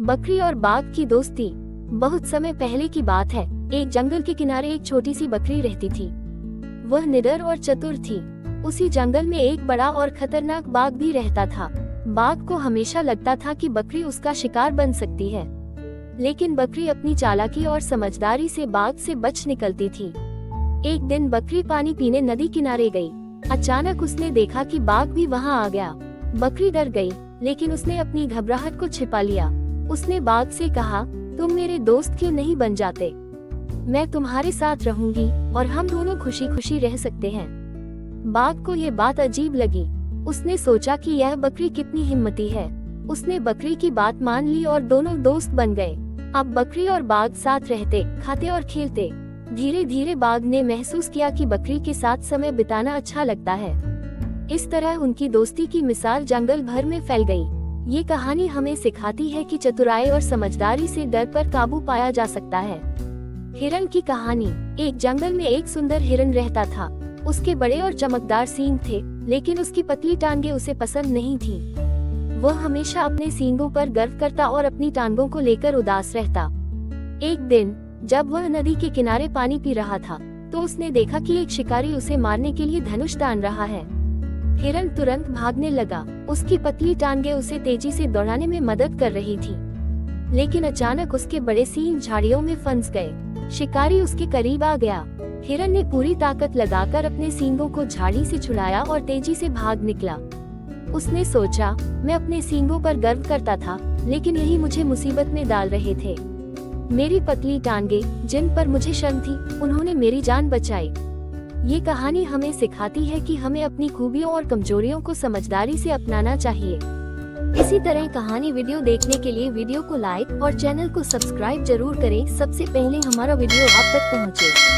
बकरी और बाघ की दोस्ती। बहुत समय पहले की बात है। एक जंगल के किनारे एक छोटी सी बकरी रहती थी। वह निडर और चतुर थी। उसी जंगल में एक बड़ा और खतरनाक बाघ भी रहता था। बाघ को हमेशा लगता था कि बकरी उसका शिकार बन सकती है, लेकिन बकरी अपनी चालाकी और समझदारी से बाघ से बच निकलती थी। एक दिन बकरी पानी पीने नदी किनारे गई। अचानक उसने देखा कि बाघ भी वहां आ गया। बकरी डर गई, लेकिन उसने अपनी घबराहट को छिपा लिया। उसने बाघ से कहा, तुम मेरे दोस्त क्यों नहीं बन जाते? मैं तुम्हारे साथ रहूंगी और हम दोनों खुशी खुशी रह सकते हैं। बाघ को ये बात अजीब लगी। उसने सोचा कि यह बकरी कितनी हिम्मती है। उसने बकरी की बात मान ली और दोनों दोस्त बन गए। अब बकरी और बाघ साथ रहते, खाते और खेलते। धीरे धीरे बाघ ने महसूस किया कि बकरी के साथ समय बिताना अच्छा लगता है। इस तरह उनकी दोस्ती की मिसाल जंगल भर में फैल गई। ये कहानी हमें सिखाती है कि चतुराई और समझदारी से डर पर काबू पाया जा सकता है। हिरन की कहानी। एक जंगल में एक सुंदर हिरन रहता था। उसके बड़े और चमकदार सींग थे, लेकिन उसकी पतली टांगें उसे पसंद नहीं थी। वह हमेशा अपने सींगों पर गर्व करता और अपनी टांगों को लेकर उदास रहता। एक दिन जब वह नदी के किनारे पानी पी रहा था, तो उसने देखा कि एक शिकारी उसे मारने के लिए धनुष तान रहा है। हिरन तुरंत भागने लगा। उसकी पतली टांगें उसे तेजी से दौड़ाने में मदद कर रही थी, लेकिन अचानक उसके बड़े सींग झाड़ियों में फंस गए। शिकारी उसके करीब आ गया। हिरन ने पूरी ताकत लगाकर अपने सींगों को झाड़ी से छुड़ाया और तेजी से भाग निकला। उसने सोचा, मैं अपने सींगों पर गर्व करता था, लेकिन यही मुझे मुसीबत में डाल रहे थे। मेरी पतली टांगें, जिन पर मुझे शर्म थी, उन्होंने मेरी जान बचाई। ये कहानी हमें सिखाती है कि हमें अपनी खूबियों और कमजोरियों को समझदारी से अपनाना चाहिए। इसी तरह कहानी वीडियो देखने के लिए वीडियो को लाइक और चैनल को सब्सक्राइब जरूर करें, सबसे पहले हमारा वीडियो आप तक पहुंचे।